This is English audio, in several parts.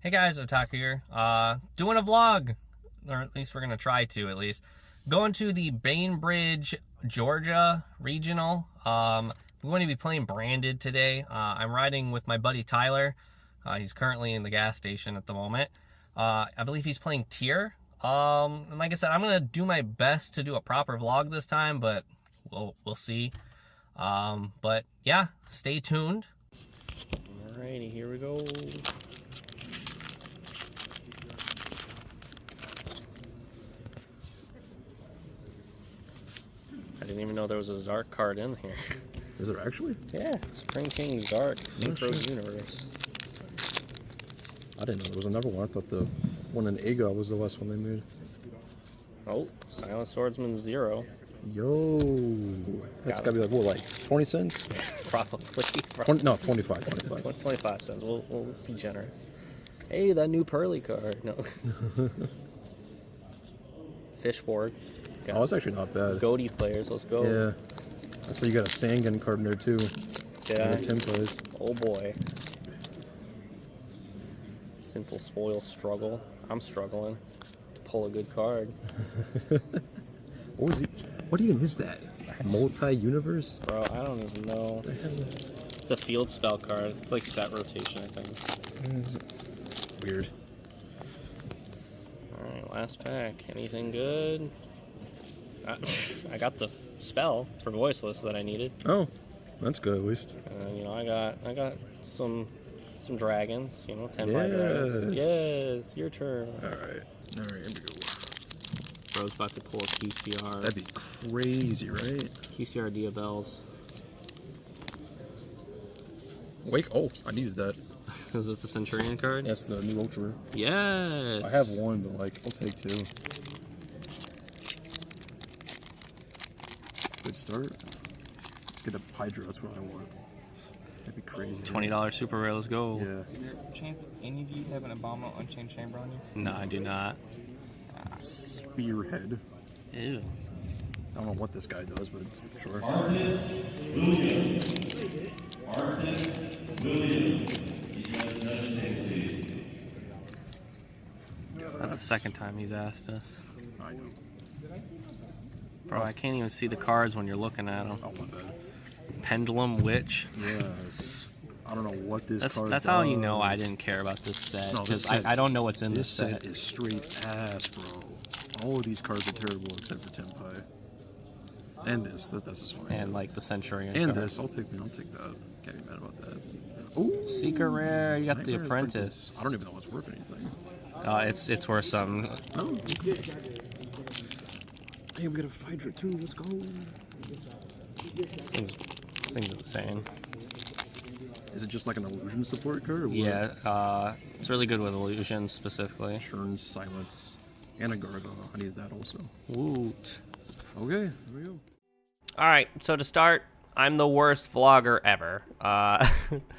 Hey guys, Otaku here. Doing a vlog, or at least we're gonna try to at least. Going to the Bainbridge, Georgia regional. We're going to be playing branded today. I'm riding with my buddy Tyler. He's currently in the gas station at the moment. I believe he's playing tier. And like I said, I'm gonna do my best to do a proper vlog this time, but we'll see. But yeah, stay tuned. Alrighty, here we go. I didn't even know there was a Zark card in here. Is it actually? Yeah, Spring King Zark, Synchro Universe. I didn't know there was another one. I thought the one in AGA was the last one they made. Oh, Silent Swordsman 0. Yo, that's gotta be like, what, like 20 cents? Probably. 25 cents. We'll be generous. Hey, that new Pearly card. No. Fishboard. Oh, that's actually not bad. Goatee players, let's go. Yeah. I see you got a Sangan card in there too. Yeah. Tenpais. Oh boy. Sinful Spoil struggle. I'm struggling to pull a good card. What was he? What even is that? Multi-universe? Bro, I don't even know. It's a field spell card. It's like set rotation, I think. Weird. Alright, last pack. Anything good? I got the spell for voiceless that I needed. Oh, that's good at least. You know, I got some dragons. You know, Tenpai dragons. Yes, your turn. All right, here we go. Bro's about to pull a QCR. That'd be crazy, right? QCR Diabells. Wake! Oh, I needed that. Is it the Centurion card? That's the new Ultra. Yes. I have one, but like, I'll take two. Good start. Let's get a Hydra. That's what I want. That'd be crazy. $20 super rare. Let's go. Yeah. Is there a chance any of you have an Abominable Unchained Chamber on you? No, I do not. Spearhead. Ew. I don't know what this guy does, but sure. That's the second time he's asked us. I know. Bro, I can't even see the cards when you're looking at them. Oh, my bad. Pendulum Witch. Yes. I don't know what this card That's does. how you know I didn't care about this set. No, Because this set, I don't know what's in this set set. is straight ass, bro. All of these cards are terrible except for Tenpai. And this is fine. And like the Centurion and card. this, I'll take that. Can't be mad about that. Ooh, Secret rare, you got the Nightmare Apprentice. I don't even know what's worth anything. It's worth something. Oh, okay. Hey, we got a Hydra too. Let's go. Things insane. Is it just like an illusion support card? Or what? Yeah, it's really good with illusions specifically. Churns, silence, and a Gargo. I need that also. Woot. Okay, here we go. Alright, so to start, I'm the worst vlogger ever.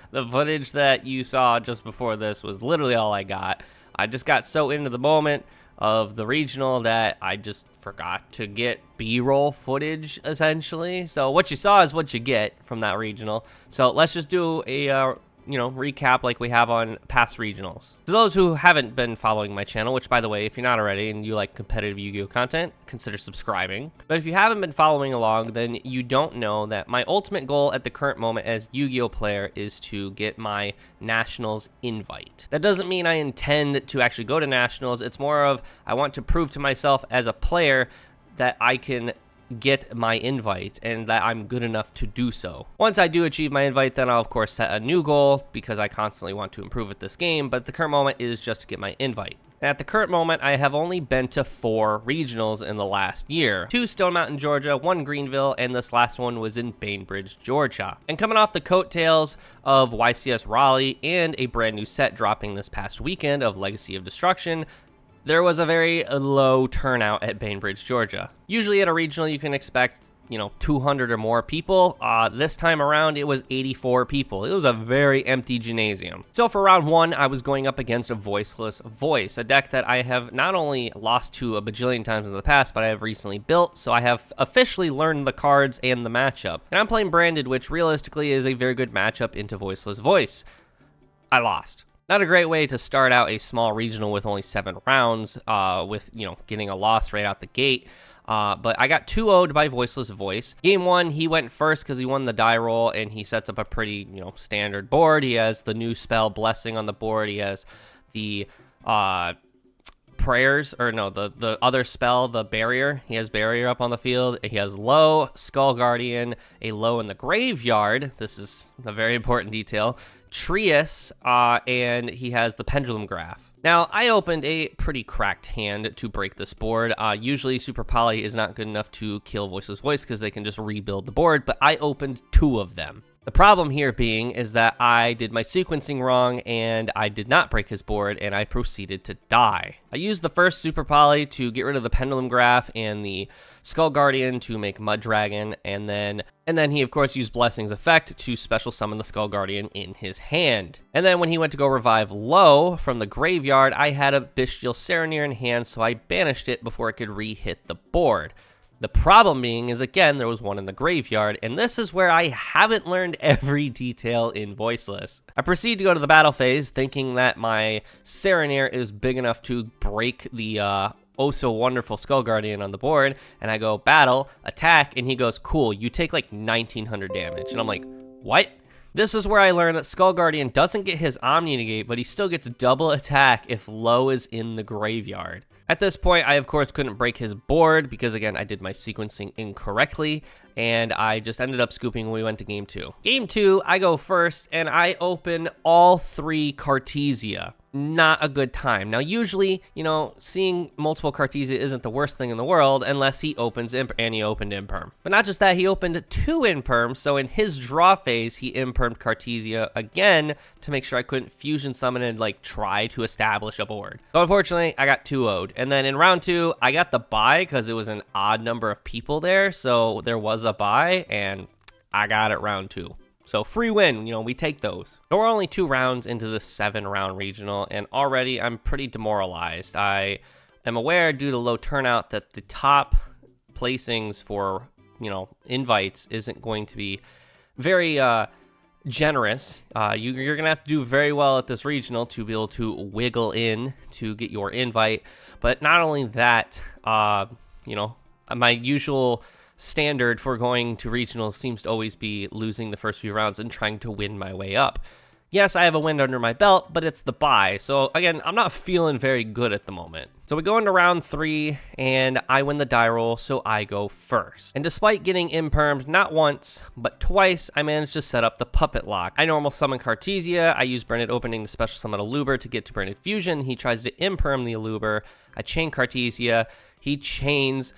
The footage that you saw just before this was literally all I got. I just got so into the moment of the regional that I just forgot to get B-roll footage, essentially. So what you saw is what you get from that regional. So let's just do a recap like we have on past regionals. To those who haven't been following my channel, which by the way, if you're not already and you like competitive Yu-Gi-Oh content, consider subscribing. But if you haven't been following along, then you don't know that my ultimate goal at the current moment as Yu-Gi-Oh player is to get my Nationals invite. That doesn't mean I intend to actually go to Nationals. It's more of I want to prove to myself as a player that I can get my invite and that I'm good enough to do so. Once I do achieve my invite, then I'll of course set a new goal because I constantly want to improve at this game, but the current moment is just to get my invite. At the current moment, I have only been to 4 regionals in the last year. 2 Stone Mountain, Georgia, 1 Greenville, and this last one was in Bainbridge, Georgia. And coming off the coattails of YCS Raleigh and a brand new set dropping this past weekend of Legacy of Destruction, there was a very low turnout at Bainbridge, Georgia. Usually at a regional you can expect, 200 or more people. This time around it was 84 people. It was a very empty gymnasium. So for round 1, I was going up against a Voiceless Voice, a deck that I have not only lost to a bajillion times in the past, but I have recently built, so I have officially learned the cards and the matchup. And I'm playing Branded, which realistically is a very good matchup into Voiceless Voice. I lost. Not a great way to start out a small regional with only 7 rounds, with, getting a loss right out the gate. But I got 2-0'd by Voiceless Voice. Game 1, he went first because he won the die roll, and he sets up a pretty, standard board. He has the new spell Blessing on the board. He has the prayers, or no, the other spell, the barrier. He has barrier up on the field. He has low, Skull Guardian, a low in the graveyard. This is a very important detail. Trius, and he has the Pendulum Graph. Now, I opened a pretty cracked hand to break this board. Usually, Super Poly is not good enough to kill Voiceless Voice because they can just rebuild the board, but I opened 2 of them. The problem here being is that I did my sequencing wrong, and I did not break his board, and I proceeded to die. I used the first Super Poly to get rid of the Pendulum Graph and the Skull Guardian to make Mud Dragon, and then he, of course, used Blessing's effect to special summon the Skull Guardian in his hand. And then when he went to go revive Low from the graveyard, I had a Bestial Serenir in hand, so I banished it before it could re-hit the board. The problem being is, again, there was one in the graveyard, and this is where I haven't learned every detail in Voiceless. I proceed to go to the battle phase, thinking that my Serenir is big enough to break the oh-so-wonderful Skull Guardian on the board, and I go battle, attack, and he goes, cool, you take like 1900 damage. And I'm like, what? This is where I learned that Skull Guardian doesn't get his Omni Negate, but he still gets double attack if Low is in the graveyard. At this point, I, of course, couldn't break his board because, again, I did my sequencing incorrectly, and I just ended up scooping when we went to Game 2. Game 2, I go first, and I open all 3 Cartesia. Not a good time. Now, usually, seeing multiple Cartesia isn't the worst thing in the world unless he opens Imp, and he opened Imperm. But not just that, he opened 2 Imperms, so in his draw phase, he Impermed Cartesia again to make sure I couldn't fusion summon and, try to establish a board. So, unfortunately, I got 2-0'd. And then in round 2, I got the bye because it was an odd number of people there, so there was a bye, and I got it round 2. So free win, we take those. But we're only 2 rounds into the 7-round regional, and already I'm pretty demoralized. I am aware due to low turnout that the top placings for, invites isn't going to be very generous. You're going to have to do very well at this regional to be able to wiggle in to get your invite. But not only that, my usual standard for going to regionals seems to always be losing the first few rounds and trying to win my way up. Yes, I have a win under my belt, but it's the bye. So again, I'm not feeling very good at the moment. So we go into round 3, and I win the die roll, so I go first. And despite getting impermed not once, but twice, I managed to set up the puppet lock. I normal summon Cartesia. I use Branded Opening to special summon Aluber to get to Branded Fusion. He tries to imperm the Aluber. I chain Cartesia. He chains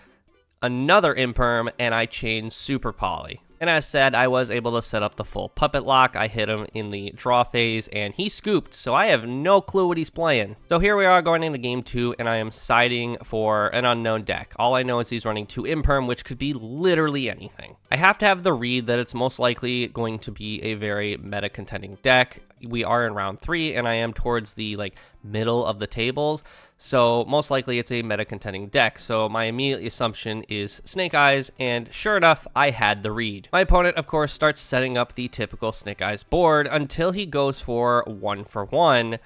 another Imperm, and I chain Super Poly. And as said, I was able to set up the full puppet lock. I hit him in the draw phase, and he scooped, so I have no clue what he's playing. So here we are going into game 2, and I am siding for an unknown deck. All I know is he's running 2 Imperm, which could be literally anything. I have to have the read that it's most likely going to be a very meta-contending deck. We are in round 3, and I am towards the middle of the tables, so most likely it's a meta-contending deck. So my immediate assumption is Snake Eyes, and sure enough, I had the read. My opponent, of course, starts setting up the typical Snake Eyes board until he goes for 1-for-1,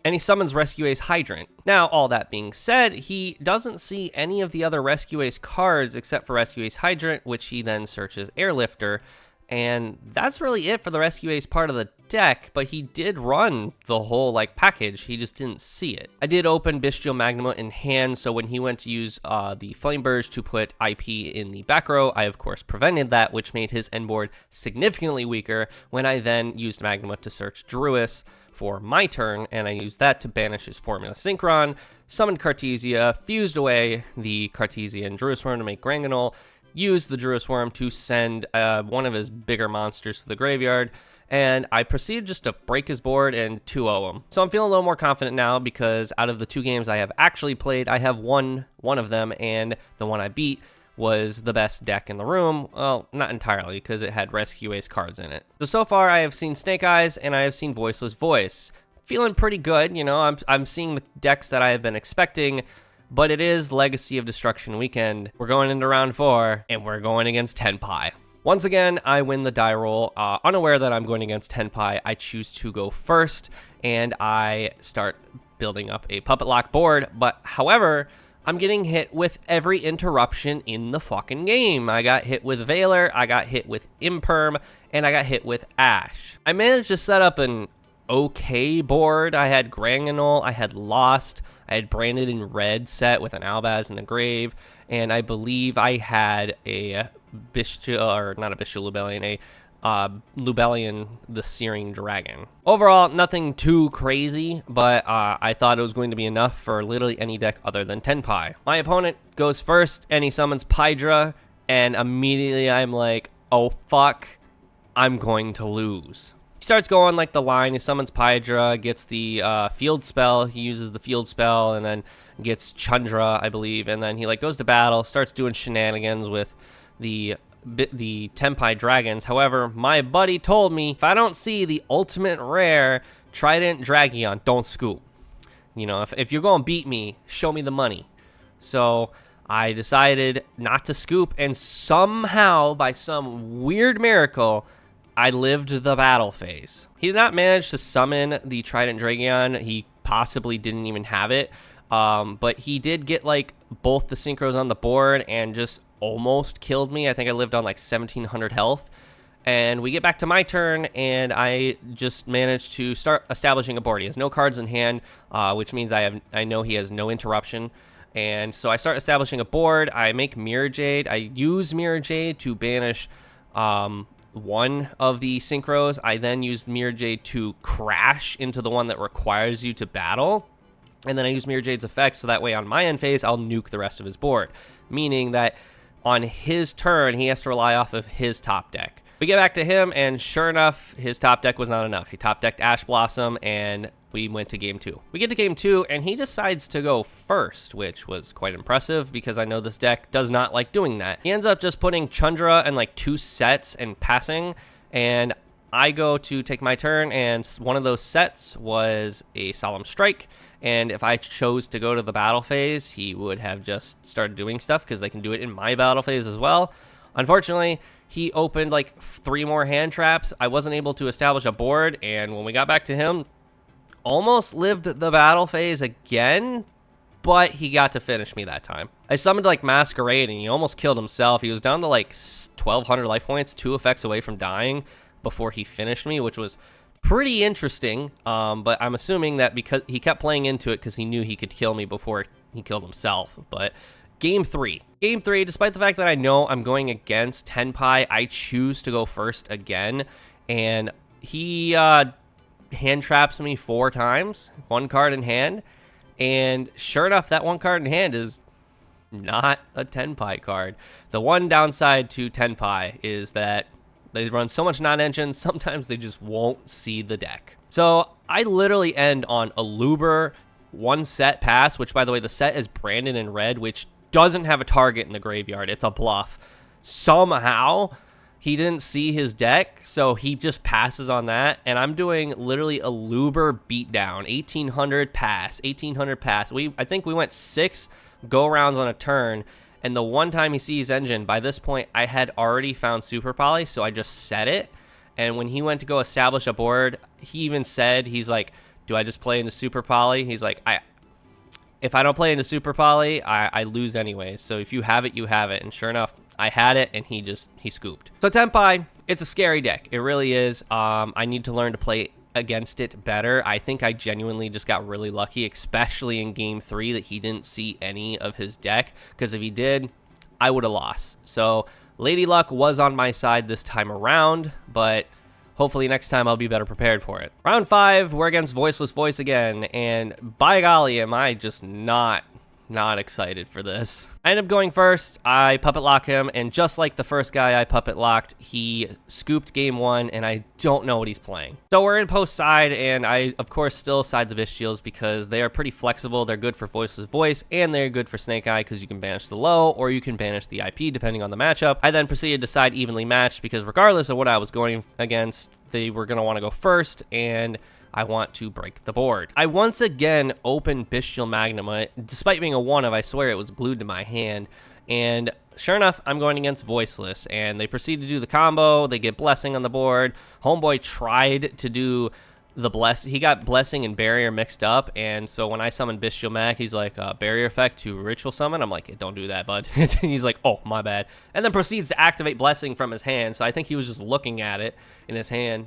and he summons Rescue Ace Hydrant. Now, all that being said, he doesn't see any of the other Rescue Ace cards except for Rescue Ace Hydrant, which he then searches Airlifter. And that's really it for the Rescue Ace part of the deck, but he did run the whole package, he just didn't see it. I did open Bestial Magnum in hand, so when he went to use the Flame Burge to put IP in the back row, I of course prevented that, which made his end board significantly weaker when I then used Magnum to search Druis for my turn, and I used that to banish his Formula Synchron, summoned Cartesia, fused away the Cartesian Druis Worm to make Granganol, used the Druis Worm to send one of his bigger monsters to the graveyard, and I proceeded just to break his board and 2-0 him. So I'm feeling a little more confident now because out of the 2 games I have actually played, I have won one of them, and the one I beat was the best deck in the room. Well, not entirely, because it had Rescue Ace cards in it. So far I have seen Snake Eyes, and I have seen Voiceless Voice. Feeling pretty good, I'm seeing the decks that I have been expecting, but it is Legacy of Destruction weekend. We're going into round 4, and we're going against Tenpai. Once again, I win the die roll. Unaware that I'm going against Tenpai, I choose to go first, and I start building up a puppet lock board. But however, I'm getting hit with every interruption in the fucking game. I got hit with Valor, I got hit with Imperm, and I got hit with Ash. I managed to set up an okay board. I had Granganol, I had Lost, I had Branded in Red set with an Albaz in the grave, and I believe I had a Bestial, or not a Bestial Lubellion, a Lubellion the Searing Dragon. Overall, nothing too crazy, but I thought it was going to be enough for literally any deck other than Tenpai. My opponent goes first, and he summons Pydra, and immediately I'm like, oh fuck, I'm going to lose. He starts going like the line, he summons Pydra, gets the field spell, he uses the field spell, and then gets Chandra, I believe, and then he like goes to battle, starts doing shenanigans with the Tenpai dragons. However, my buddy told me, if I don't see the ultimate rare Trident Dragion, don't scoop. You know, if you're going to beat me, show me the money. So I decided not to scoop, and somehow, by some weird miracle, I lived the battle phase. He did not manage to summon the Trident Dragion. He possibly didn't even have it. But he did get like both the synchros on the board and just almost killed me. I think I lived on like 1700 health. And we get back to my turn, and I just managed to start establishing a board. He has no cards in hand, which means I know he has no interruption. And so I start establishing a board. I make Mirror Jade. I use Mirror Jade to banish one of the synchros. I then use Mirror Jade to crash into the one that requires you to battle. And then I use Mirror Jade's effects, so that way on my end phase, I'll nuke the rest of his board. Meaning that on his turn, he has to rely off of his top deck. We get back to him, and sure enough, his top deck was not enough. He top decked Ash Blossom, and we went to game 2. We get to game 2, and he decides to go first, which was quite impressive because I know this deck does not like doing that. He ends up just putting Chandra and like 2 sets and passing, and I go to take my turn, and one of those sets was a Solemn Strike. And if I chose to go to the battle phase, he would have just started doing stuff because they can do it in my battle phase as well. Unfortunately, he opened like 3 more hand traps. I wasn't able to establish a board, and when we got back to him, almost lived the battle phase again, but he got to finish me that time. I summoned like Masquerade, and he almost killed himself. He was down to like 1200 life points, 2 effects away from dying before he finished me, which was pretty interesting, but I'm assuming that because he kept playing into it because he knew he could kill me before he killed himself. But game 3, despite the fact that I know I'm going against Tenpai, I choose to go first again, and he hand traps me 4 times, 1 card in hand, and sure enough, that 1 card in hand is not a Tenpai card. The one downside to Tenpai is that they run so much non-engine, sometimes they just won't see the deck. So I literally end on a Luber 1 set pass, which by the way, the set is Branded in Red, which doesn't have a target in the graveyard. It's a bluff. Somehow, he didn't see his deck, so he just passes on that, and I'm doing literally a Luber beatdown. 1800 pass, 1800 pass. I think we went 6 go-rounds on a turn, and the one time he sees engine, by this point, I had already found Super Poly, so I just set it. And when he went to go establish a board, he even said, he's like, do I just play into Super Poly? He's like, if I don't play into Super Poly, I lose anyways. So if you have it, you have it. And sure enough, I had it, and he scooped. So Tenpai, it's a scary deck. It really is. I need to learn to play against it better. I think I genuinely just got really lucky, especially in game 3, that he didn't see any of his deck, because if he did, I would have lost. So Lady Luck was on my side this time around, but hopefully next time I'll be better prepared for it. Round 5, we're against Voiceless Voice again, and by golly, am I just not excited for this. I end up going first. I puppet lock him, and just like the first guy I puppet locked, he scooped game 1, and I don't know what he's playing. So we're in post side, and I of course still side the Bestials because they are pretty flexible. They're good for Voiceless Voice, and they're good for Snake Eye because you can banish the low or you can banish the IP depending on the matchup. I then proceeded to side evenly matched because regardless of what I was going against, they were going to want to go first, and I want to break the board. I once again opened Bestial Magnum. Despite being a 1 of, I swear it was glued to my hand. And sure enough, I'm going against Voiceless, and they proceed to do the combo. They get Blessing on the board. Homeboy tried to do the he got Blessing and Barrier mixed up, and so when I summoned Bestial Mag, he's like, Barrier effect to Ritual Summon. I'm like, hey, don't do that, bud. He's like, oh, my bad. And then proceeds to activate Blessing from his hand, so I think he was just looking at it in his hand.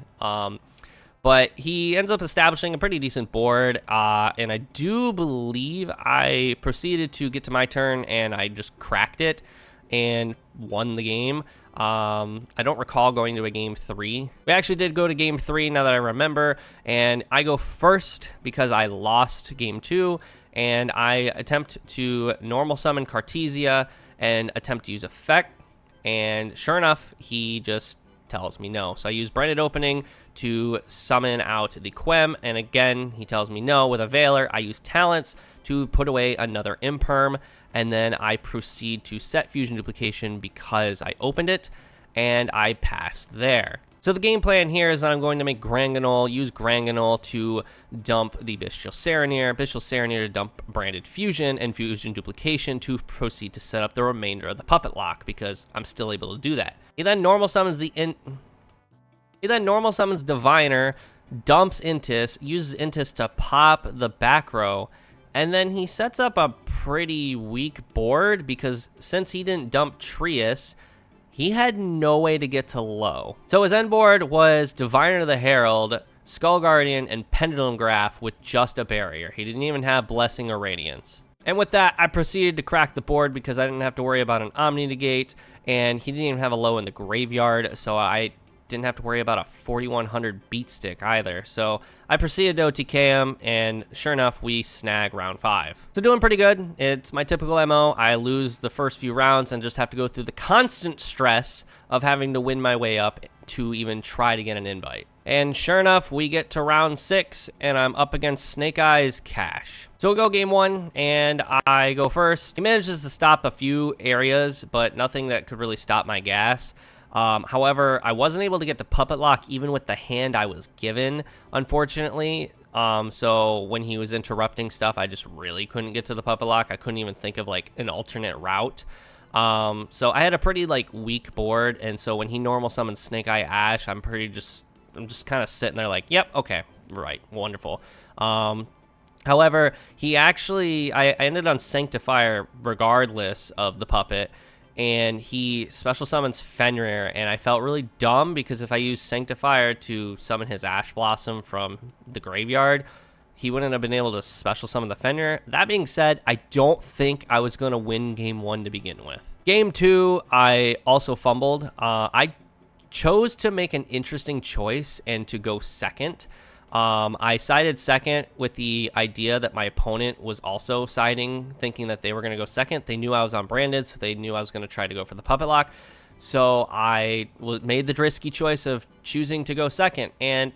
But he ends up establishing a pretty decent board, and I do believe I proceeded to get to my turn, and I just cracked it and won the game. I don't recall going to a game 3. We actually did go to game 3 now that I remember, and I go first because I lost game 2, and I attempt to normal summon Cartesia and attempt to use effect, and sure enough, he just tells me no. So I use Branded Opening to summon out the Quem, and again, he tells me no. With a Veiler, I use Talents to put away another Imperm, and then I proceed to set Fusion Duplication because I opened it, and I pass there. So the game plan here is that I'm going to make Granganol, use Granganol to dump the Bestial Serenir to dump Branded Fusion, and Fusion Duplication to proceed to set up the remainder of the Puppet Lock, because I'm still able to do that. He then normal summons Diviner, dumps Intis, uses Intis to pop the back row, and then he sets up a pretty weak board because since he didn't dump Trius, he had no way to get to low. So his end board was Diviner the Herald, Skull Guardian, and Pendulum Graph with just a barrier. He didn't even have Blessing or Radiance. And with that, I proceeded to crack the board because I didn't have to worry about an Omni Negate, and he didn't even have a low in the graveyard, so I didn't have to worry about a 4100 beat stick either. So I proceeded to OTK him, and sure enough, we snag round 5. So doing pretty good. It's my typical MO. I lose the first few rounds and just have to go through the constant stress of having to win my way up to even try to get an invite. And sure enough, we get to round 6, and I'm up against Snake Eyes Cash. So we'll go game 1, and I go first. He manages to stop a few areas, but nothing that could really stop my gas. However, I wasn't able to get to Puppet Lock even with the hand I was given, unfortunately. So when he was interrupting stuff, I just really couldn't get to the Puppet Lock. I couldn't even think of like an alternate route. So I had a pretty like weak board, and so when he normal summons Snake Eye Ash, I'm just kind of sitting there like, yep, okay, right, wonderful. However, I ended on Sanctifier regardless of the puppet, and he special summons Fenrir, and I felt really dumb because if I used Sanctifier to summon his Ash Blossom from the graveyard, he wouldn't have been able to special summon the Fenrir. That being said, I don't think I was going to win game 1 to begin with. Game 2, I also fumbled. I chose to make an interesting choice and to go second. I sided second with the idea that my opponent was also siding, thinking that they were going to go second. They knew I was on Branded, so they knew I was going to try to go for the Puppet Lock. So I made the risky choice of choosing to go second, and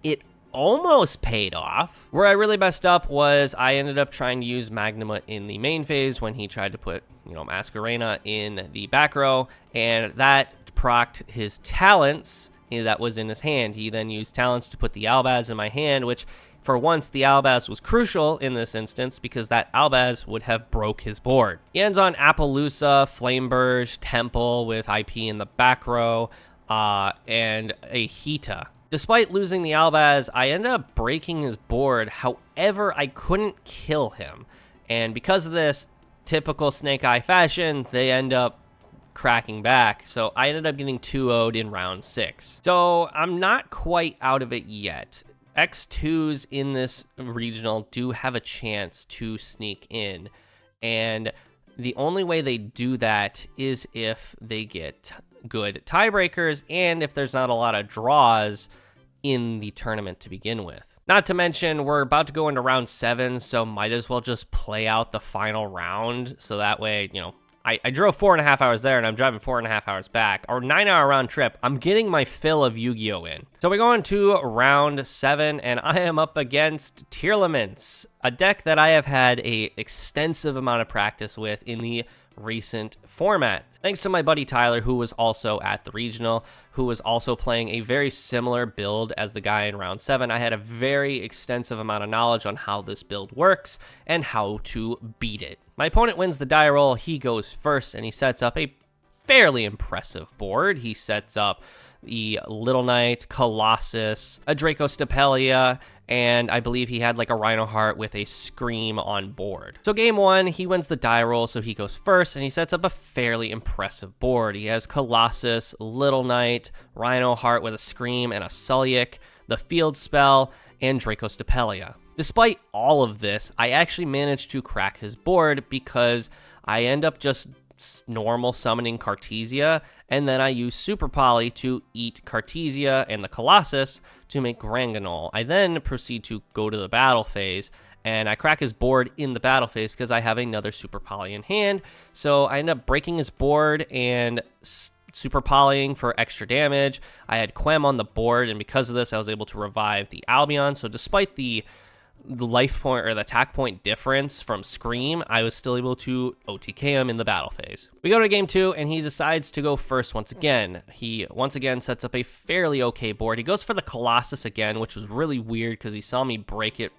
it almost paid off. Where I really messed up was I ended up trying to use Magnuma in the main phase when he tried to put, Masquerena in the back row, and that procced his talents that was in his hand. He then used talents to put the Albaz in my hand, which for once the Albaz was crucial in this instance because that Albaz would have broke his board. He ends on Appaloosa, Flameburge, Temple with IP in the back row, and a Hita. Despite losing the Albaz, I ended up breaking his board. However, I couldn't kill him. And because of this, typical Snake Eye fashion, they end up cracking back, so I ended up getting 2-0'd in round 6. So I'm not quite out of it yet. X2s in this regional do have a chance to sneak in, and the only way they do that is if they get good tiebreakers and if there's not a lot of draws in the tournament to begin with. Not to mention, we're about to go into round 7, so might as well just play out the final round, so that way, I drove 4.5 hours there, and I'm driving 4.5 hours back. Our 9-hour round trip, I'm getting my fill of Yu-Gi-Oh! In. So we go into round 7, and I am up against Tearlaments, a deck that I have had a extensive amount of practice with in the recent format. Thanks to my buddy Tyler, who was also at the regional, who was also playing a very similar build as the guy in round 7. I had a very extensive amount of knowledge on how this build works and how to beat it. My opponent wins the die roll. He goes first, and he sets up a fairly impressive board. He sets up the Little Knight, Colossus, a Dracostapelia, and I believe he had like a Rhino Heart with a Scream on board. So game one, he wins the die roll, so he goes first, and he sets up a fairly impressive board. He has Colossus, Little Knight, Rhino Heart with a Scream and a Sulliek, the Field Spell, and Dracostapelia. Despite all of this, I actually managed to crack his board because I end up just normal summoning Cartesia, and then I use Super Poly to eat Cartesia and the Colossus to make Granganol. I then proceed to go to the battle phase, and I crack his board in the battle phase because I have another Super Poly in hand, so I end up breaking his board and Super Polying for extra damage. I had Quem on the board, and because of this, I was able to revive the Albion, so despite the life point or the attack point difference from Scream, I was still able to OTK him in the battle phase. We go to game two, and he decides to go first once again. He once again sets up a fairly okay board. He goes for the Colossus again, which was really weird because he saw me break it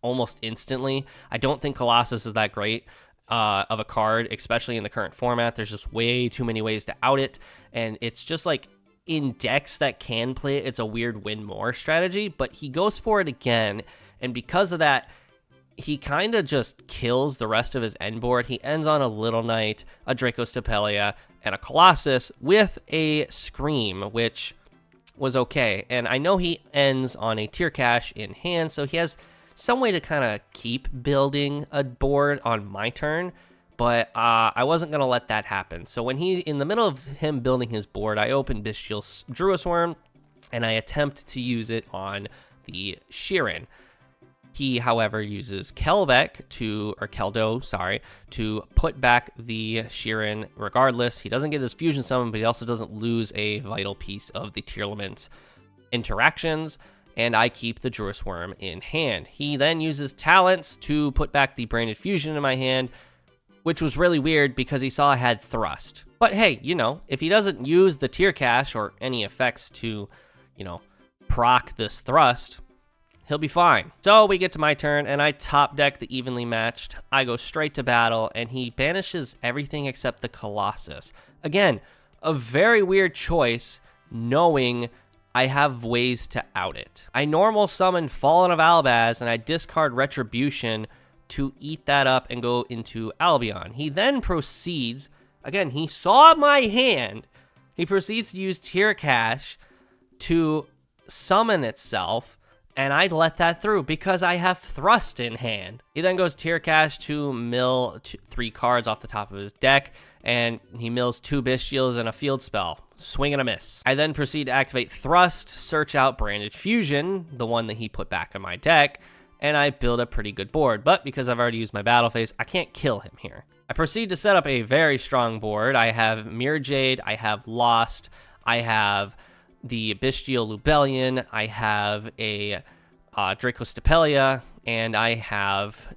almost instantly. I don't think Colossus is that great of a card, especially in the current format. There's just way too many ways to out it, and it's just like in decks that can play it, it's a weird win more strategy, but he goes for it again. And because of that, he kind of just kills the rest of his end board. He ends on a Little Knight, a Dracostapelia, and a Colossus with a Scream, which was okay. And I know he ends on a Tier Cash in hand, so he has some way to kind of keep building a board on my turn, but I wasn't going to let that happen. So when in the middle of him building his board, I open Bestial Druisworm, and I attempt to use it on the Sheeran. He, however, uses Keldo, to put back the Sheeran regardless. He doesn't get his fusion summon, but he also doesn't lose a vital piece of the Tearlament's interactions, and I keep the Druisworm in hand. He then uses Talents to put back the Branded Fusion in my hand, which was really weird because he saw I had Thrust. But hey, you know, if he doesn't use the Tier Cash or any effects to, you know, proc this Thrust, he'll be fine. So we get to my turn, and I top deck the Evenly Matched. I go straight to battle, and he banishes everything except the Colossus. Again, a very weird choice, knowing I have ways to out it. I normal summon Fallen of Albaz, and I discard Retribution to eat that up and go into Albion. He then proceeds, again, he saw my hand, he proceeds to use Tier Cash to summon itself, and I let that through because I have Thrust in hand. He then goes Tier Cash to mill 3 cards off the top of his deck, and he mills 2 Bestials and a Field Spell. Swing and a miss. I then proceed to activate Thrust, search out Branded Fusion, the one that he put back in my deck, and I build a pretty good board. But because I've already used my battle phase, I can't kill him here. I proceed to set up a very strong board. I have Mirror Jade, I have Lost, I have the Bestial Lubellion, I have a Dracostapelia, and I have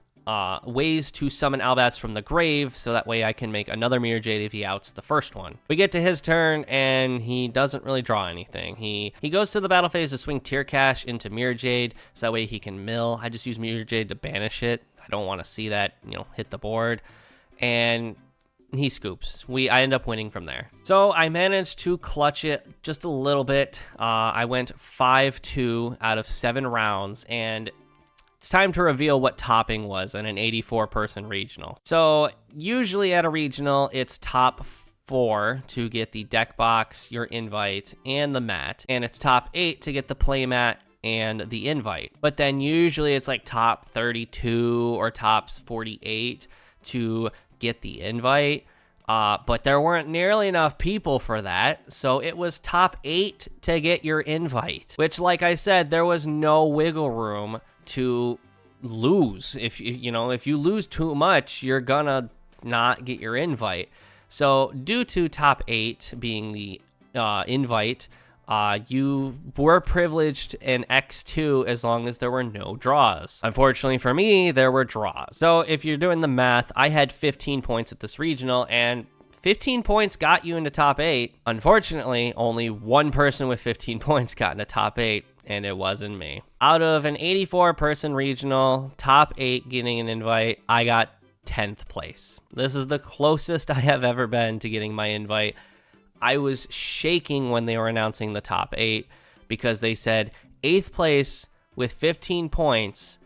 ways to summon Albaz from the grave, so that way I can make another Mirror Jade if he outs the first one. We get to his turn, and he doesn't really draw anything. He goes to the battle phase to swing Tier Cash into Mirror Jade, so that way he can mill. I just use Mirror Jade to banish it. I don't want to see that, you know, hit the board. And he scoops. I end up winning from there. So I managed to clutch it just a little bit. I went 5-2 out of 7 rounds, and it's time to reveal what topping was in an 84-person regional. So usually at a regional, it's top 4 to get the deck box, your invite, and the mat, and it's top 8 to get the playmat and the invite. But then usually it's like top 32 or top 48 to get the invite. But there weren't nearly enough people for that, so it was top 8 to get your invite, which, like I said, there was no wiggle room to lose. If you lose too much, you're gonna not get your invite. So due to top 8 being the invite, you were privileged in X2 as long as there were no draws. Unfortunately for me, there were draws. So if you're doing the math, I had 15 points at this regional, and 15 points got you into top 8. Unfortunately, only one person with 15 points got into top 8, and it wasn't me. Out of an 84-person regional, top 8 getting an invite, I got 10th place. This is the closest I have ever been to getting my invite. I was shaking when they were announcing the top 8 because they said 8th place with 15 points.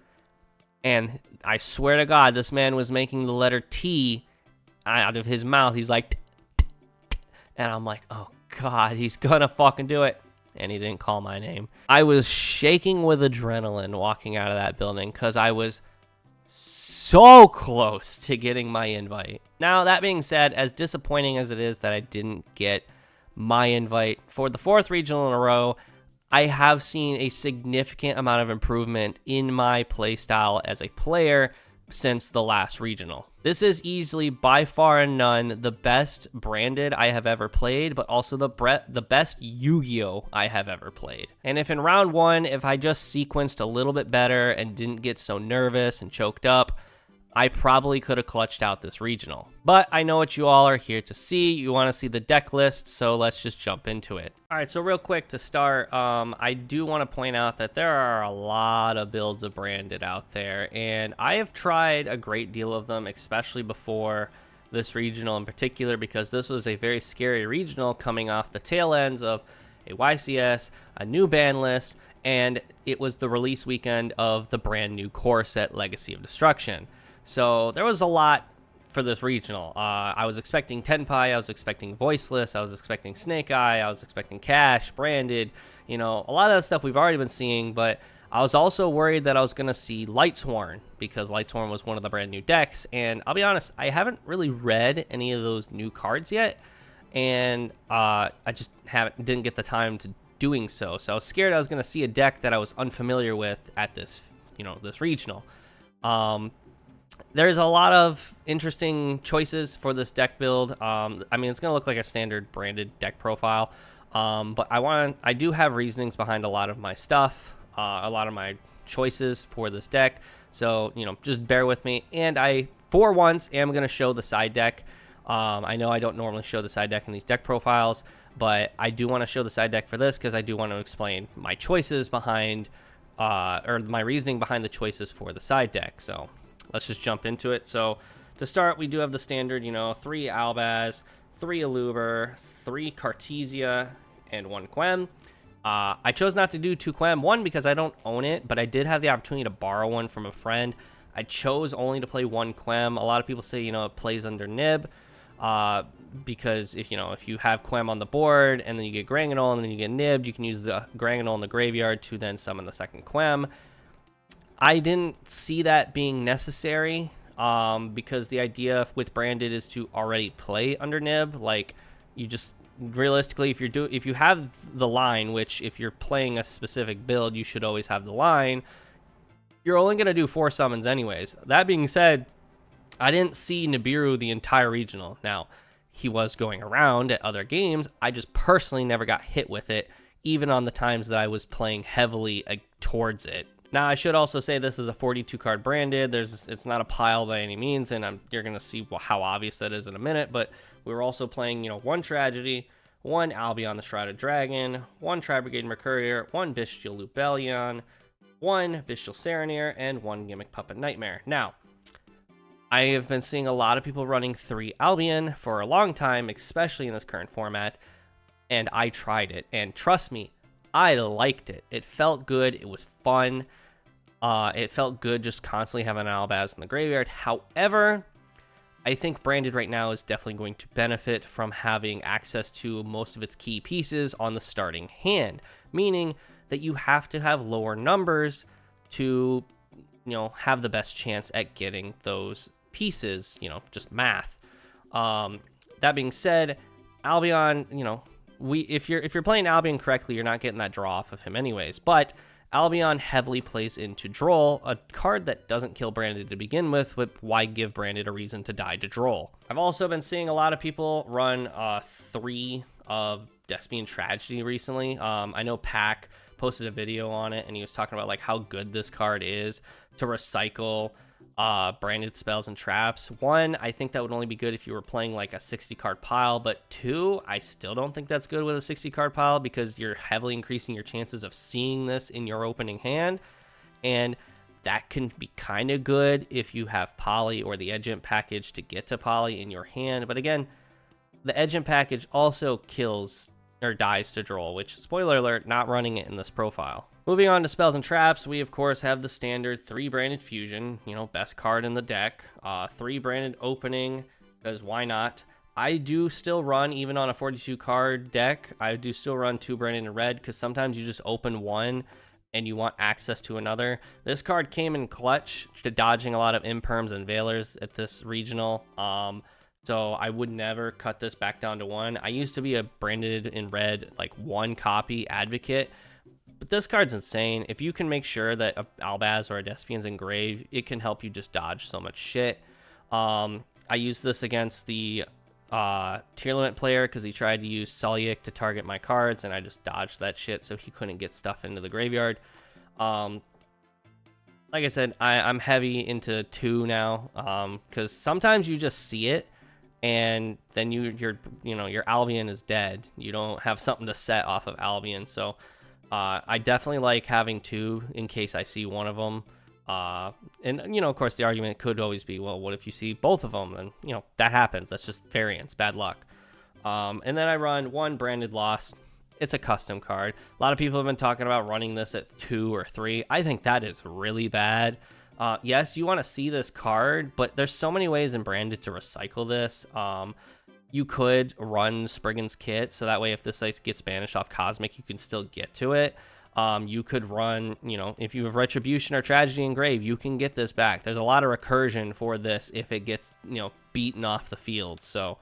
And I swear to God, this man was making the letter T out of his mouth. He's like, and I'm like, oh God, he's gonna fucking do it. And he didn't call my name. I was shaking with adrenaline walking out of that building because I was so close to getting my invite. Now, that being said, as disappointing as it is that I didn't get my invite for the 4th regional in a row, I have seen a significant amount of improvement in my playstyle as a player since the last regional. This is easily, by far and none, the best branded I have ever played, but also the best Yu-Gi-Oh! I have ever played. And if in round 1, if I just sequenced a little bit better and didn't get so nervous and choked up, I probably could have clutched out this regional. But I know what you all are here to see. You want to see the deck list, so let's just jump into it. All right, so real quick to start, I do want to point out that there are a lot of builds of branded out there, and I have tried a great deal of them, especially before this regional in particular, because this was a very scary regional coming off the tail ends of a YCS, a new ban list, and it was the release weekend of the brand new core set Legacy of Destruction. So there was a lot for this regional. I was expecting Tenpai, I was expecting Voiceless, I was expecting Snake Eye, I was expecting Cash, Branded, you know, a lot of that stuff we've already been seeing, but I was also worried that I was going to see Lightsworn, because Lightsworn was one of the brand new decks, and I'll be honest, I haven't really read any of those new cards yet, and I just didn't get the time to doing so. So I was scared I was going to see a deck that I was unfamiliar with at this, you know, this regional. There's a lot of interesting choices for this deck build. I mean, it's going to look like a standard branded deck profile, but I do have reasonings behind a lot of my stuff, a lot of my choices for this deck. So, you know, just bear with me. And I, for once, am going to show the side deck. I know I don't normally show the side deck in these deck profiles, but I do want to show the side deck for this because I do want to explain my choices behind, or my reasoning behind the choices for the side deck. So let's just jump into it. So to start, we do have the standard, you know, 3 Albaz, 3 Aluber, 3 Cartesia, and 1 Quem. I chose not to do 2 Quem, one because I don't own it, but I did have the opportunity to borrow one from a friend. I chose only to play 1 Quem. A lot of people say, you know, it plays under Nib, because if you have Quem on the board and then you get Granganol and then you get Nibbed, you can use the Granganol in the graveyard to then summon the second Quem. I didn't see that being necessary, because the idea with branded is to already play under Nib. Like, you just realistically, if you have the line, which if you're playing a specific build, you should always have the line, you're only going to do 4 summons anyways. That being said, I didn't see Nibiru the entire regional. Now, he was going around at other games. I just personally never got hit with it, even on the times that I was playing heavily towards it. Now, I should also say this is a 42 card branded. It's not a pile by any means, and you're going to see how obvious that is in a minute, but we were also playing, you know, 1 Tragedy, 1 Albion the Shrouded Dragon, 1 Tri-Brigade Mercurier, 1 Bestial Lubellion, 1 Bestial Serenir, and 1 Gimmick Puppet Nightmare. Now, I have been seeing a lot of people running 3 Albion for a long time, especially in this current format, and I tried it, and trust me, I liked it. It felt good. It was fun. It felt good just constantly having an Albaz in the graveyard. However, I think branded right now is definitely going to benefit from having access to most of its key pieces on the starting hand, meaning that you have to have lower numbers to, you know, have the best chance at getting those pieces, you know, just math. That being said, Albion, you know, if you're playing Albion correctly, you're not getting that draw off of him anyways. But Albion heavily plays into Droll, a card that doesn't kill Branded to begin with, but why give Branded a reason to die to Droll? I've also been seeing a lot of people run 3 of Despian Tragedy recently. I know Pack posted a video on it, and he was talking about like how good this card is to recycle branded spells and traps. 1, I think that would only be good if you were playing like a 60 card pile, but 2, I still don't think that's good with a 60 card pile because you're heavily increasing your chances of seeing this in your opening hand. And That can be kind of good if you have poly or the edge imp package to get to poly in your hand. But again, the edge imp package also kills or dies to droll, which, spoiler alert, not running it in this profile. Moving on to spells and traps, we of course have the standard 3 branded fusion, best card in the deck, 3 branded opening, because why not? I do still run, even on a 42 card deck, I do still run 2 branded in red, because sometimes you just open one and you want access to another. This card came in clutch to dodging a lot of imperms and veilers at this regional. So I would never cut this back down to 1. I used to be a branded in red, like 1 copy advocate, but this card's insane. If you can make sure that a Albaz or a Despian's engraved, it can help you just dodge so much shit. I used this against the tier limit player because he tried to use Sullyik to target my cards, and I just dodged that shit so he couldn't get stuff into the graveyard. Like I said, I'm heavy into 2 now, because sometimes you just see it and then your Albion is dead. You don't have something to set off of Albion. So I definitely like having 2 in case I see one of them. And of course the argument could always be, well, what if you see both of them? And that happens. That's just variance, bad luck. And then I run 1 branded lost. It's a custom card. A lot of people have been talking about running this at 2 or 3. I think that is really bad. Yes, you want to see this card, but there's so many ways in branded to recycle this. You could run Spriggan's Kit, so that way if this gets banished off Cosmic, you can still get to it. You could run, if you have Retribution or Tragedy engraved, you can get this back. There's a lot of recursion for this if it gets, beaten off the field. So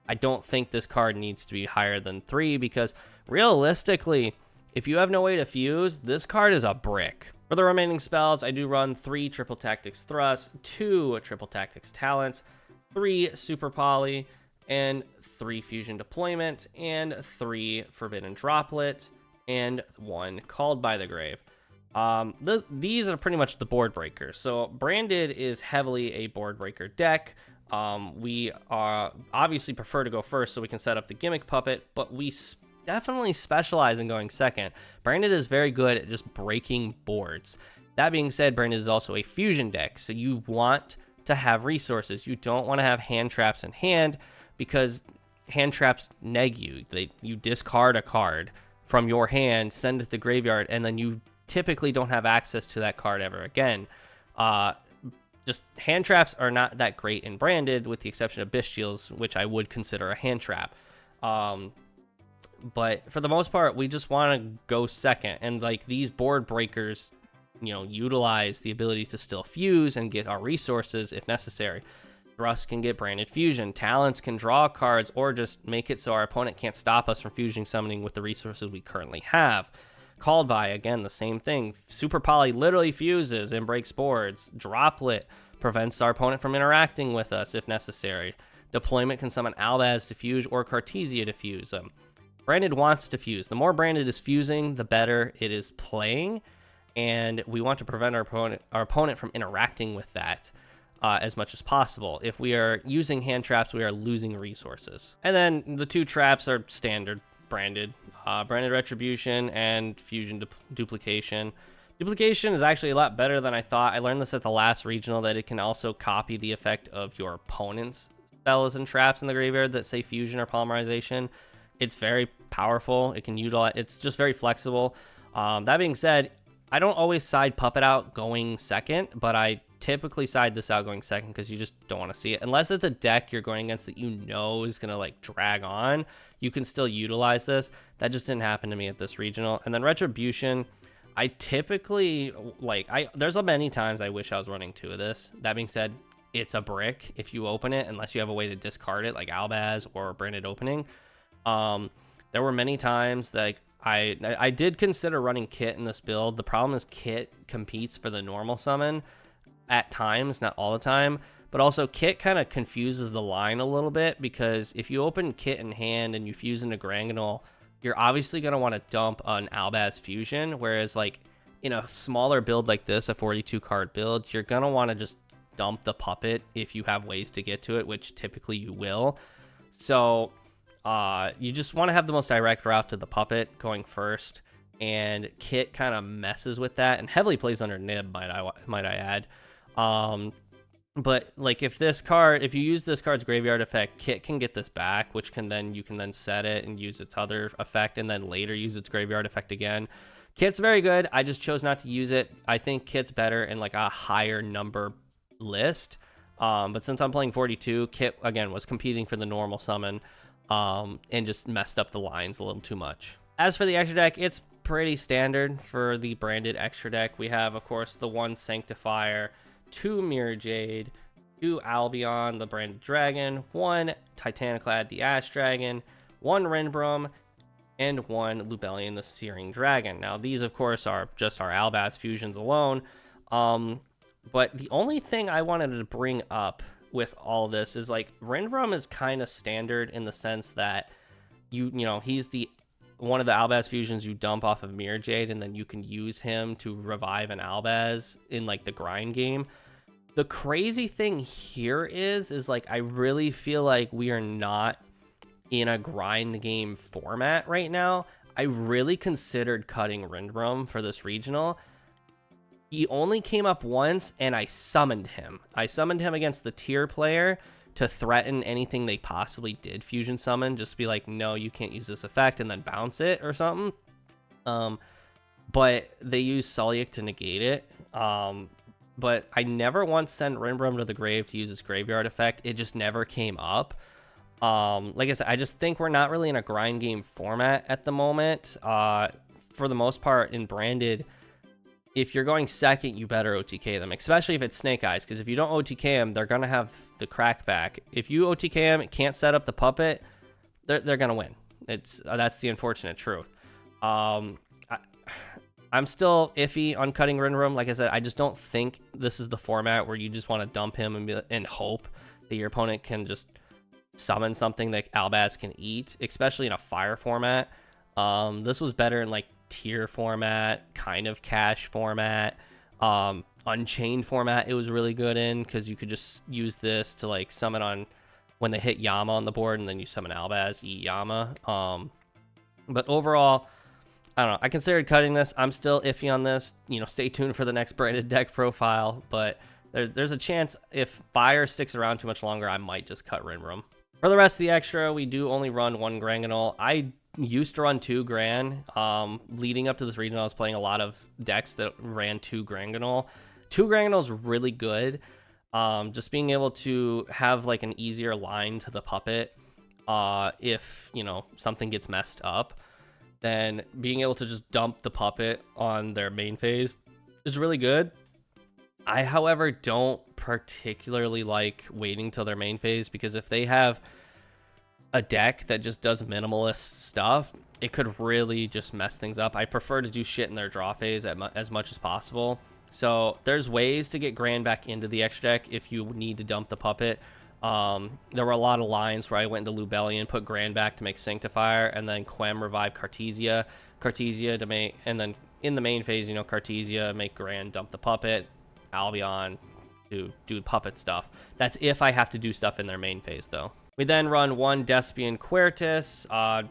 I don't think this card needs to be higher than 3, because realistically, if you have no way to fuse, this card is a brick. For the remaining spells, I do run 3 Triple Tactics Thrust, 2 Triple Tactics Talents, 3 Super Poly, and 3 Fusion Deployment, and 3 Forbidden Droplet, and 1 Called by the Grave. These are pretty much the board breakers. So Branded is heavily a board breaker deck. We obviously prefer to go first so we can set up the Gimmick Puppet, but we definitely specialize in going second. Branded is very good at just breaking boards. That being said, Branded is also a fusion deck, so you want to have resources. You don't want to have hand traps in hand, because hand traps neg you. You discard a card from your hand, send it to the graveyard, and then you typically don't have access to that card ever again. Just hand traps are not that great in Branded, with the exception of Bestials, which I would consider a hand trap. But for the most part, we just want to go second, and these board breakers, utilize the ability to still fuse and get our resources if necessary. Thrust can get branded fusion, talents can draw cards, or just make it so our opponent can't stop us from fusing summoning with the resources we currently have. Called by, again, the same thing. Super Poly literally fuses and breaks boards. Droplet prevents our opponent from interacting with us if necessary. Deployment can summon Albaz to fuse or Cartesia to fuse them. Branded wants to fuse. The more Branded is fusing, the better it is playing, and we want to prevent our opponent from interacting with that as much as possible. If we are using hand traps, we are losing resources. And then the 2 traps are standard Branded. Branded Retribution and Fusion Duplication. Duplication is actually a lot better than I thought. I learned this at the last regional, that it can also copy the effect of your opponent's spells and traps in the graveyard that say Fusion or Polymerization. It's very powerful. It can utilize. It's just very flexible. That being said, I don't always side Puppet out going second, but I typically side this out going second because you just don't want to see it. Unless it's a deck you're going against that is going to drag on, you can still utilize this. That just didn't happen to me at this regional. And then Retribution, I typically there's many times I wish I was running 2 of this. That being said, it's a brick if you open it, unless you have a way to discard it like Albaz or Branded Opening. There were many times that I did consider running Kit in this build. The problem is Kit competes for the normal summon at times, not all the time, but also Kit kind of confuses the line a little bit, because if you open Kit in hand and you fuse into Granganol, you're obviously going to want to dump an Albaz Fusion, whereas in a smaller build like this, a 42 card build, you're going to want to just dump the Puppet if you have ways to get to it, which typically you will. So you just want to have the most direct route to the Puppet going first, and Kit kind of messes with that and heavily plays under Nib, might I add. But like if you use this card's graveyard effect, Kit can get this back, which you can then set it and use its other effect, and then later use its graveyard effect again. Kit's very good. I just chose not to use it. I think Kit's better in like a higher number list. But since I'm playing 42, Kit again was competing for the normal summon, and just messed up the lines a little too much. As for the extra deck, it's pretty standard for the branded extra deck. We have, of course, the 1 Sanctifier, 2 Mirror Jade, 2 Albion, the branded dragon, 1 Titaniclad, the Ash Dragon, 1 Renbrum, and 1 Lubellion, the Searing Dragon. Now, these, of course, are just our Albaz fusions alone. But the only thing I wanted to bring up with all this is, like, Renbrum is kind of standard in the sense that, you know, he's one of the Albaz fusions you dump off of Mirror Jade, and then you can use him to revive an Albaz in, like, the grind game. The crazy thing here is like, I really feel like we are not in a grind game format right now. I really considered cutting Renbrum for this regional. He only came up once, and I summoned him. I summoned him against the tier player to threaten anything they possibly did fusion summon. Just be like, no, you can't use this effect, and then bounce it or something. But they used Sulliek to negate it. But I never once sent Renbrum to the grave to use his graveyard effect. It just never came up. Like I said, I just think we're not really in a grind game format at the moment. For the most part, in branded, if you're going second, you better OTK them, especially if it's Snake Eyes, because if you don't OTK them, they're going to have the crackback. If you OTK them, it can't set up the puppet, they're going to win. That's the unfortunate truth. I'm still iffy on cutting Renbrum. Like I said, I just don't think this is the format where you just want to dump him and hope that your opponent can just summon something that Albaz can eat, especially in a fire format. This was better in like tier format, kind of cash format, Unchained format. It was really good in because you could just use this to like summon on when they hit Yama on the board, and then you summon Albaz, eat Yama. But overall, I don't know. I considered cutting this. I'm still iffy on this. You know, stay tuned for the next branded deck profile. But there's a chance if fire sticks around too much longer, I might just cut Renbrum. For the rest of the extra, we do only run 1 Granganol. I used to run 2 Gran. Leading up to this regional, I was playing a lot of decks that ran 2 Granganol. 2 Granganol is really good. Just being able to have like an easier line to the puppet if, you know, something gets messed up. Then being able to just dump the puppet on their main phase is really good. I, however, don't particularly like waiting till their main phase, because if they have a deck that just does minimalist stuff, it could really just mess things up. I prefer to do shit in their draw phase as much as possible. So there's ways to get Gran back into the extra deck if you need to dump the puppet. There were a lot of lines where I went into Lubellion, put Gran back to make Sanctifier, and then Quem revive Cartesia to make, and then in the main phase, you know, Cartesia, make Gran, dump the puppet, Albion, do puppet stuff. That's if I have to do stuff in their main phase, though. We then run 1 Despian Quertus.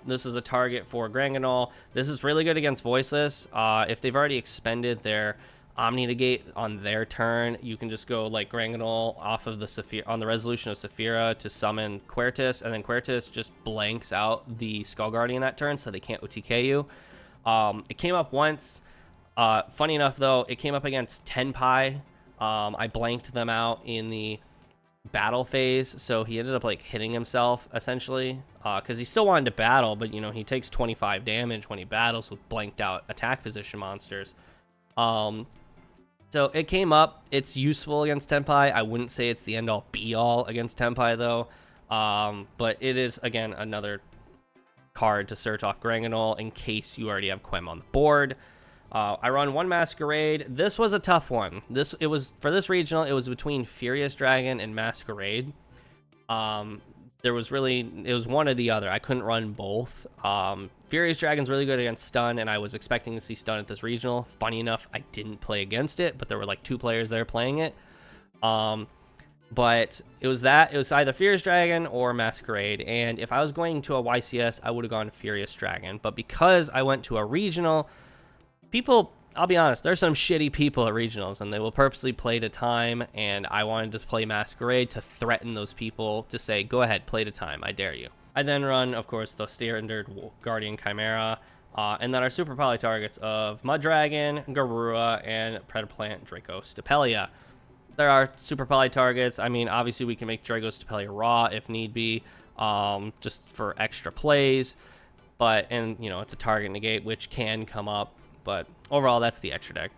This is a target for Granganol. This is really good against Voiceless. If they've already expended their Omni Negate on their turn, you can just go like Granganol off of the on the Resolution of Saphira to summon Quertus, and then Quertus just blanks out the Skull Guardian that turn, so they can't OTK you. It came up once. Funny enough, though, it came up against Tenpai. I blanked them out in the battle phase, so he ended up like hitting himself essentially, because he still wanted to battle, but you know, he takes 25 damage when he battles with blanked out attack position monsters. So it came up. It's useful against Tenpai. I wouldn't say it's the end-all be-all against Tenpai, though. But it is, again, another card to search off Granganol in case you already have Quem on the board. I run 1 Masquerade. This was a tough one. For this regional, it was between Furious Dragon and Masquerade. It was one or the other. I couldn't run both. Furious Dragon's really good against stun, and I was expecting to see stun at this regional. Funny enough, I didn't play against it, but there were like 2 players there playing it. But it was either Furious Dragon or Masquerade, and if I was going to a YCS, I would have gone Furious Dragon. But because I went to a regional, people, I'll be honest, there's some shitty people at regionals, and they will purposely play to time, and I wanted to play Masquerade to threaten those people to say, go ahead, play to time, I dare you. I then run, of course, the standard Guardian Chimera, and then our super poly targets of Muddragon, Garura, and Predaplant Draco Stapelia. There are super poly targets. I mean, obviously we can make Draco Stapelia raw if need be, just for extra plays, and it's a target negate, which can come up. But overall, that's the extra deck.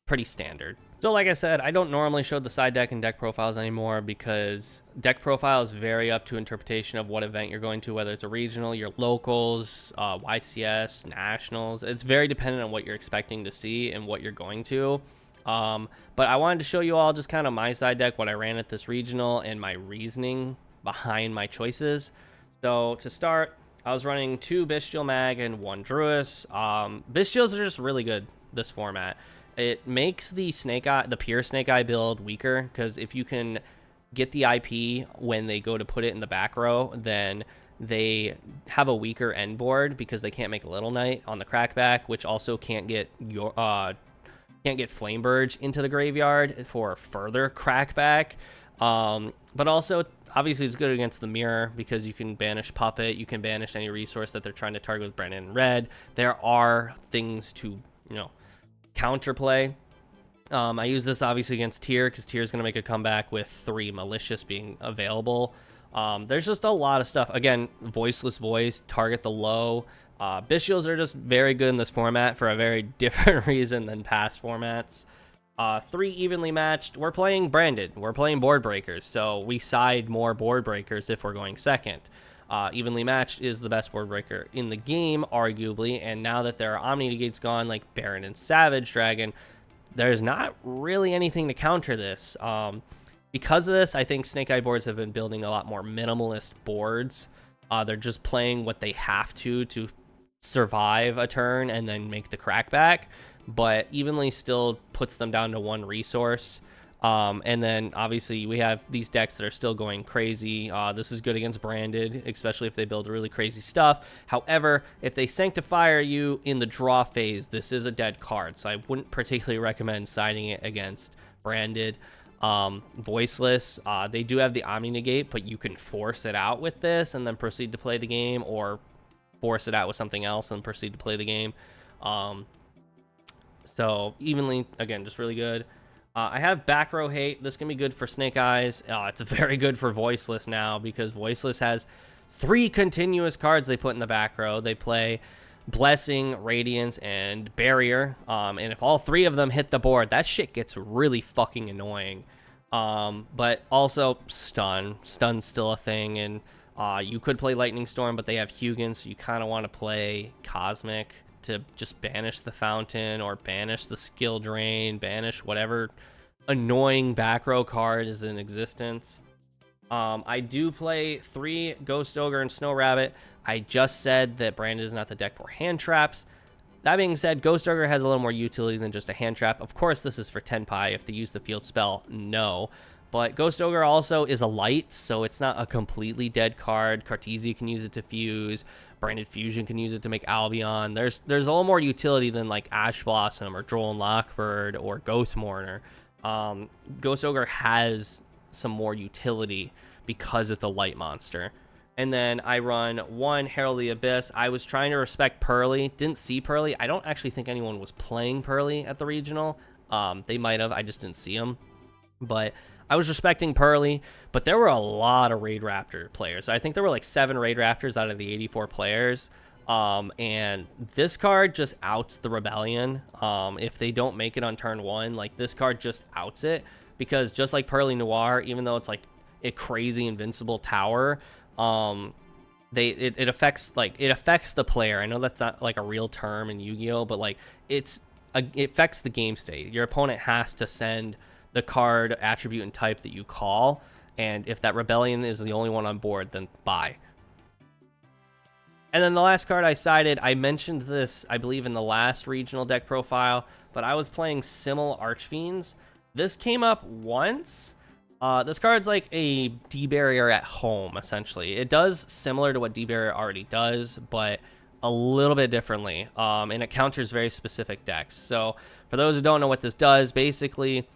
Pretty standard. So like I said, I don't normally show the side deck and deck profiles anymore because deck profile is very up to interpretation of what event you're going to, whether it's a regional, your locals, YCS, nationals. It's very dependent on what you're expecting to see and what you're going to. But I wanted to show you all just kind of my side deck, what I ran at this regional, and my reasoning behind my choices. So to start, I was running 2 Bestial Mag and 1 Druis. Bestials are just really good this format. It makes the pure Snake Eye build weaker, because if you can get the IP when they go to put it in the back row, then they have a weaker end board because they can't make a Little Knight on the crackback, which also can't get Flameburge into the graveyard for further crackback. But also, obviously, it's good against the mirror because you can banish Puppet, you can banish any resource that they're trying to target with Brennan and Red. There are things to, counterplay. I use this obviously against Tyr because Tyr is going to make a comeback with 3 Malicious being available. There's just a lot of stuff. Again, Voiceless Voice, target the low. Bestials are just very good in this format for a very different reason than past formats. 3 evenly matched. We're playing branded. We're playing board breakers, so we side more board breakers if we're going second. Evenly matched is the best board breaker in the game, arguably, and now that there are Omni Negates gone, like Baron and Savage Dragon, there's not really anything to counter this. Because of this, I think Snake Eye boards have been building a lot more minimalist boards. They're just playing what they have to survive a turn and then make the crackback, but evenly still puts them down to 1 resource. And then obviously we have these decks that are still going crazy. This is good against branded, especially if they build really crazy stuff. However, if they Sanctifier you in the draw phase, this is a dead card, so I wouldn't particularly recommend siding it against branded. Voiceless, they do have the Omni Negate, but you can force it out with this and then proceed to play the game, or force it out with something else and proceed to play the game. So evenly, again, just really good. I have back row hate. This can be good for Snake Eyes. It's very good for Voiceless now because Voiceless has 3 continuous cards they put in the back row. They play Blessing, Radiance, and Barrier. And if all 3 of them hit the board, that shit gets really fucking annoying. But also Stun. Stun's still a thing, and you could play Lightning Storm, but they have Hugin, so you kind of want to play Cosmic to just banish the Fountain or banish the Skill Drain, banish whatever annoying back row card is in existence. I do play 3 Ghost Ogre and Snow Rabbit. I just said that Branded is not the deck for hand traps. That being said, Ghost Ogre has a little more utility than just a hand trap. Of course, this is for Tenpai. If they use the field spell, no. But Ghost Ogre also is a light, so it's not a completely dead card. Cartesia can use it to fuse. Branded Fusion can use it to make Albion. There's a little more utility than like Ash Blossom or Droll and Lockbird or Ghost Mourner. Ghost Ogre has some more utility because it's a light monster. And then I run 1 Herald of the Abyss. I was trying to respect Pearly. Didn't see Pearly. I don't actually think anyone was playing Pearly at the regional. They might have. I just didn't see them. But I was respecting Pearly, but there were a lot of Raid Raptor players. I think there were like 7 Raid Raptors out of the 84 players. And this card just outs the Rebellion. If they don't make it on turn 1, like this card just outs it. Because just like Pearly Noir, even though it's like a crazy invincible tower, it affects the player. I know that's not like a real term in Yu-Gi-Oh, but like it affects the game state. Your opponent has to send the card, attribute, and type that you call, and if that Rebellion is the only one on board, then bye. And then the last card I sided, I mentioned this, I believe, in the last regional deck profile, but I was playing Simmel Archfiends. This came up once. This card's like a D-Barrier at home, essentially. It does similar to what D-Barrier already does, but a little bit differently, and it counters very specific decks. So for those who don't know what this does, basically,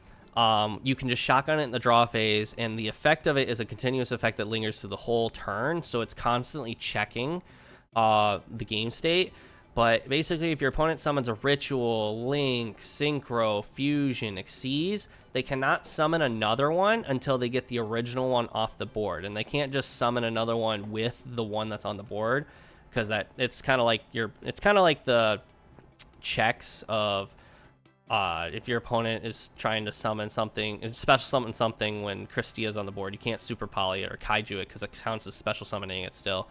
you can just shotgun it in the draw phase, and the effect of it is a continuous effect that lingers through the whole turn, so it's constantly checking the game state. But basically, if your opponent summons a Ritual, Link, Synchro, Fusion, Xyz, they cannot summon another one until they get the original one off the board, and they can't just summon another one with the one that's on the board, because it's kind of like the checks of if your opponent is trying to summon something, special summon something when Christia's on the board, you can't super poly it or kaiju it because it counts as special summoning it still.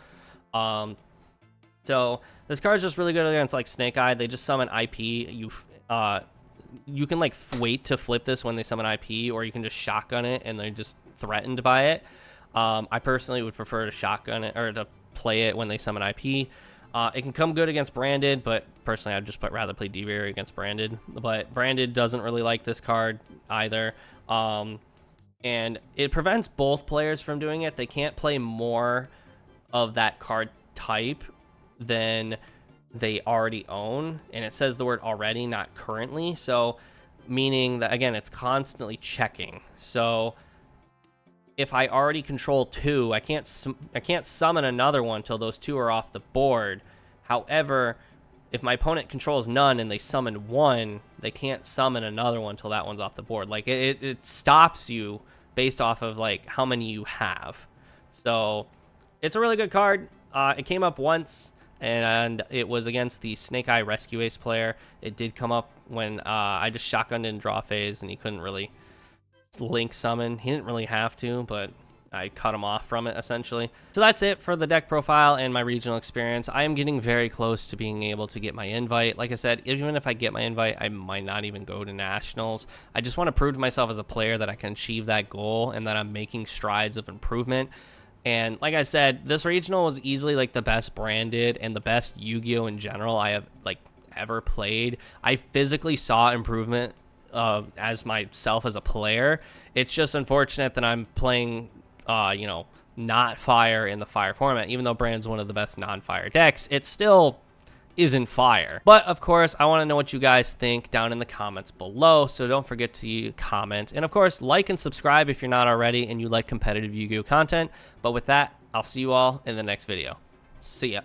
So this card's just really good against like Snake Eye. They just summon IP. You can like wait to flip this when they summon IP, or you can just shotgun it and they're just threatened by it. I personally would prefer to shotgun it or to play it when they summon IP. It can come good against Branded, but personally I'd just rather play Deviary against Branded. But Branded doesn't really like this card either. And it prevents both players from doing it. They can't play more of that card type than they already own. And it says the word already, not currently. So meaning that, again, it's constantly checking. So if I already control 2, I can't summon another one until those 2 are off the board. However, if my opponent controls none and they summon 1, they can't summon another one until that one's off the board. Like it stops you based off of like how many you have. So it's a really good card. It came up once, and it was against the Snake Eye Rescue Ace player. It did come up when I just shotgunned in draw phase, and he couldn't really link summon. He didn't really have to, but I cut him off from it essentially. So that's it for the deck profile and my regional experience. I am getting very close to being able to get my invite. Like I said, even if I get my invite, I might not even go to nationals. I just want to prove to myself as a player that I can achieve that goal and that I'm making strides of improvement. And like I said, this regional was easily like the best Branded and the best Yu-Gi-Oh in general I have like ever played. I physically saw improvement as myself as a player. It's just unfortunate that I'm playing not fire in the fire format. Even though Brand's one of the best non-fire decks, it still isn't fire. But of course, I want to know what you guys think down in the comments below, so don't forget to comment. And of course, like and subscribe if you're not already and you like competitive Yu-Gi-Oh content. But with that, I'll see you all in the next video. See ya.